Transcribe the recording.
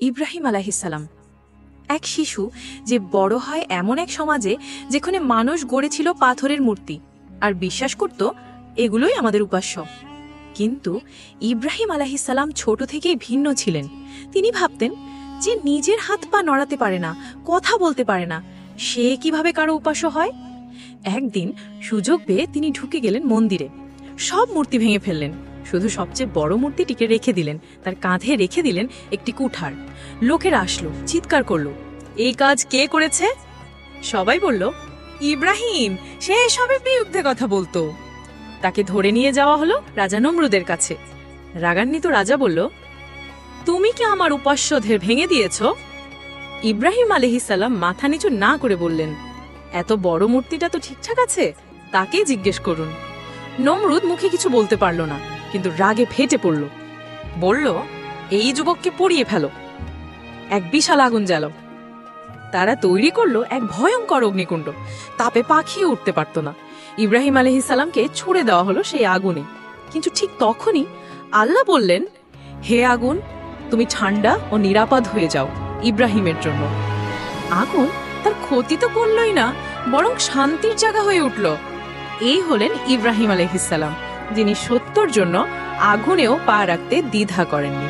ইব্রাহিম আলাইহিসসালাম এক শিশু যে বড় হয় এমন এক সমাজে যেখানে মানুষ গড়েছিল পাথরের মূর্তি আর বিশ্বাস করত এগুলোই আমাদের উপাস্য। কিন্তু ইব্রাহিম আলাইহিসসালাম ছোট থেকেই ভিন্ন ছিলেন। তিনি ভাবতেন যে নিজের হাত পা নড়াতে পারে না, কথা বলতে পারে না, সে কিভাবে কারো উপাস্য হয়। একদিন সুযোগ পেয়ে তিনি ঢুকে গেলেন মন্দিরে। সব মূর্তি ভেঙে ফেললেন, শুধু সবচেয়ে বড় মূর্তিটিকে রেখে দিলেন। তার কাঁধে রেখে দিলেন একটি কুঠার। লোকেরা আসলো, চিৎকার করলো, এই কাজ কে করেছে? সবাই বলল, ইব্রাহিম। সে এসবের বিরুদ্ধে কথা বলতো। তাকে ধরে নিয়ে যাওয়া হলো রাজা নমরুদের কাছে। রাগান্বিত রাজা বলল, তুমি কি আমার উপাস্যদের ভেঙে দিয়েছ? ইব্রাহিম আলাইহিসসালাম মাথা নিচু না করে বললেন, এত বড় মূর্তিটা তো ঠিকঠাক আছে, তাকেই জিজ্ঞেস করুন। নমরুদ মুখে কিছু বলতে পারল না, কিন্তু রাগে ফেটে পড়ল। বলল, এই যুবককে পুড়িয়ে ফেলো। এক বিশাল আগুন জ্বালো। তারা তৈরি করলো এক ভয়ঙ্কর অগ্নিকুণ্ড। তাপে পাখিও উঠতে পারত না। ইব্রাহিম আলাইহিসসালামকে ছুড়ে দেওয়া হলো সেই আগুনে। কিন্তু ঠিক তখনই আল্লাহ বললেন, হে আগুন, তুমি ঠান্ডা ও নিরাপদ হয়ে যাও ইব্রাহিমের জন্য। আগুন তার ক্ষতি তো করলই না, বরং শান্তির জায়গা হয়ে উঠল। এই হলেন ইব্রাহিম আলাইহিসসালাম, যিনি সত্যর জন্য আগুনেও পা রাখতে দ্বিধা করেননি।